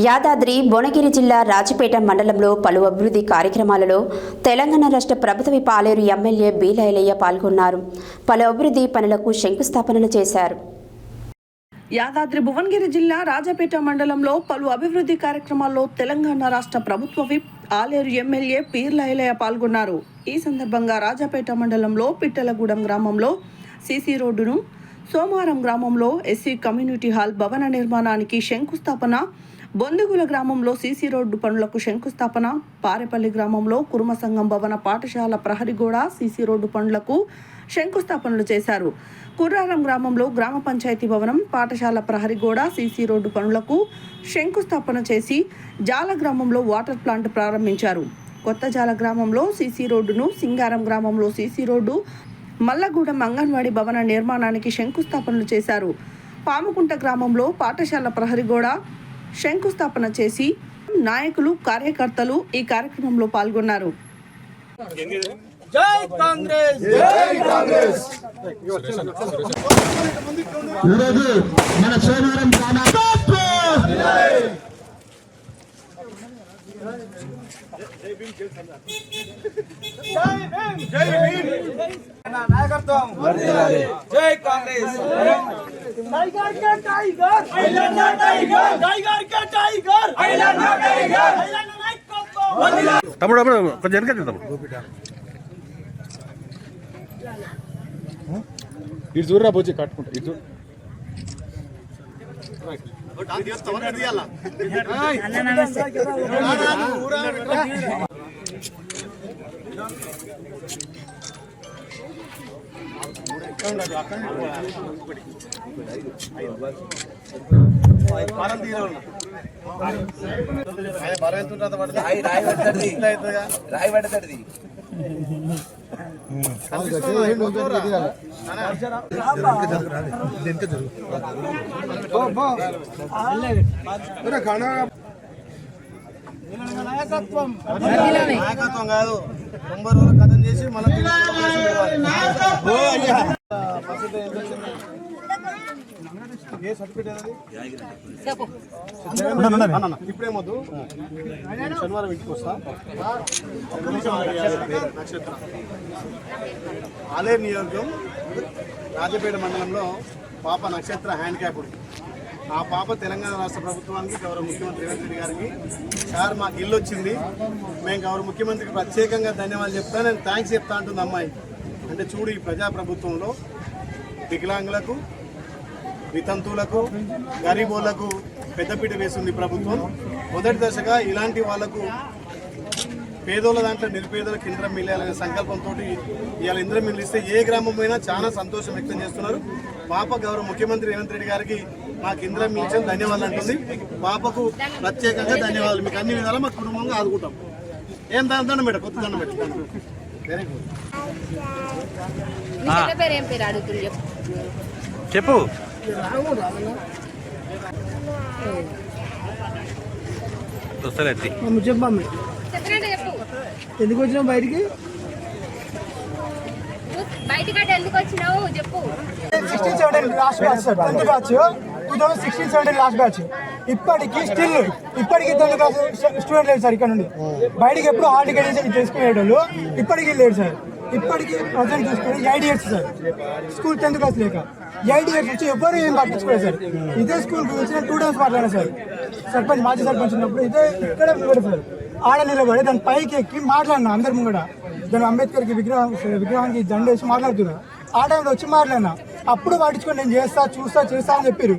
యాదాద్రి భువనగిరి జిల్లా రాజపేట మండలంలో పలు అభివృద్ధి కార్యక్రమాలలో తెలంగాణ రాష్ట్ర ప్రభుత్వ పాలేరు ఎమ్మెల్యే బీలైలయ్య పాల్గొన్నారు. పలు అభివృద్ధి పనులకు శంకుస్థాపనలు చేశారు. యాదాద్రి భువనగిరి జిల్లా రాజపేట మండలంలో పలు అభివృద్ధి కార్యక్రమాల్లో తెలంగాణ రాష్ట్ర ప్రభుత్వ విప్ ఆలేరు ఎమ్మెల్యే బీలైలయ్య పాల్గొన్నారు. ఈ సందర్భంగా రాజపేట మండలంలో పిట్టలగూడెం గ్రామంలో సీసీ రోడ్డును, సోమవారం గ్రామంలో ఎస్సీ కమ్యూనిటీ హాల్ భవన నిర్మాణానికి శంకుస్థాపన, బొందుగుల గ్రామంలో సీసీ రోడ్డు పనులకు శంకుస్థాపన, పారేపల్లి గ్రామంలో కుర్మ సంఘం భవన పాఠశాల ప్రహరిగోడ సీసీ రోడ్డు పనులకు శంకుస్థాపనలు చేశారు. కుర్రారం గ్రామంలో గ్రామ పంచాయతీ భవనం, పాఠశాల ప్రహరిగోడ సీసీ రోడ్డు పనులకు శంకుస్థాపన చేసి జాల గ్రామంలో వాటర్ ప్లాంట్ ప్రారంభించారు. కొత్త జాల గ్రామంలో సీసీ రోడ్డును, సింగారం గ్రామంలో సీసీ రోడ్డు, మల్లగూడెం అంగన్వాడీ భవన నిర్మాణానికి శంకుస్థాపనలు చేశారు. పాముకుంట గ్రామంలో పాఠశాల ప్రహరిగోడ శంకుస్థాపన చేసి నాయకులు, కార్యకర్తలు ఈ కార్యక్రమంలో పాల్గొన్నారు. జై కాంగ్రెస్, జై కాంగ్రెస్. ఈరోజు మన సోమవారం నాయకత్వం, జై కాంగ్రెస్. టైగర్ కే టైగర్, ఐలాండ్ టైగర్, టైగర్ కే టైగర్, ఐలాండ్ టైగర్, ఐలాండ్ నాయకత్వం. తమ్ముడు కొంచెం వెనక తమ్ముడు ఇటు చూడరా పోచి కట్టుకుంటా ఇటు చూడు. రాయి పడుతుంది. నాయకత్వం కాదు, 90 రోజులు కథం చేసి మనం ఏ సర్టిఫికేట్ ఇప్పుడేమొద్దు, శనివారం ఇంటికి వస్తా. నక్షత్రం ఆలేరు నియోజకవర్గం రాజపేట మండలంలో పాప నక్షత్ర హ్యాండిక్యాప్డ్. ఆ పాప తెలంగాణ రాష్ట్ర ప్రభుత్వానికి, గౌరవ ముఖ్యమంత్రి రేవంత్ రెడ్డి గారికి, సార్ మాకు ఇల్లు వచ్చింది, మేము గౌరవ ముఖ్యమంత్రికి ప్రత్యేకంగా ధన్యవాదాలు చెప్తా, నేను థ్యాంక్స్ చెప్తా అంటుంది అమ్మాయి. అంటే చూడు, ఈ ప్రజాప్రభుత్వంలో వికలాంగులకు, వితంతువులకు, గరీబోళ్లకు పెద్దపీట వేస్తుంది ప్రభుత్వం. మొదటి దశగా ఇలాంటి వాళ్లకు, పేదోళ్ళ దాంట్లో నిరుపేదలకు ఇంద్రం మిల్లాలనే సంకల్పంతో ఇవాళ ఇంద్రం మిల్లు ఇస్తే ఏ గ్రామం అయినా చాలా సంతోషం వ్యక్తం చేస్తున్నారు. పాప గౌరవ ముఖ్యమంత్రి రేవంత్ రెడ్డి గారికి మాకు ఇంద్రం మిల్లు ఇచ్చిన ధన్యవాదాలు అంటుంది. పాపకు ప్రత్యేకంగా ధన్యవాదాలు. మీకు అన్ని విధాలా మా కుటుంబంగా ఆదుకుంటాం. ఏం దండం పెట్ట, కొత్త దండం పెట్ట. Very good. చెప్పు. చెప్పమ్మా, ఎందుకు వచ్చినావు బయటికి? 16-17 last batch sir, 10th batch 2016-17 last batch. ఇప్పటికి 10th క్లాస్ స్టూడెంట్ లేదు సార్. ఇక్కడ నుండి బయటికి ఎప్పుడు హాల్ టికెట్ చేసుకునేటోళ్ళు ఇప్పటికీ లేరు సార్. ఇప్పటికీ ప్రజెంట్ చూసుకొని 8 years sir school 10th class లేక 8 years నుంచి ఎవరు ఏం పట్టించుకోలేదు సార్. ఇదే స్కూల్కి వచ్చిన 2 times మాట్లాడారు సార్. సర్పంచ్, మాజీ సర్పంచ్ ఉన్నప్పుడు ఇదే ఇక్కడ సార్ ఆడ నిలబడి దాని పైకి ఎక్కి మాట్లాడినా అందరి ముంగడ. దాని అంబేద్కర్కి విగ్రహానికి జెండా వేసి మాట్లాడుతున్నా. ఆ టైంలో వచ్చి మాట్లాడినా. అప్పుడు పట్టించుకొని నేను చేస్తా, చూస్తా, చేస్తా అని చెప్పారు.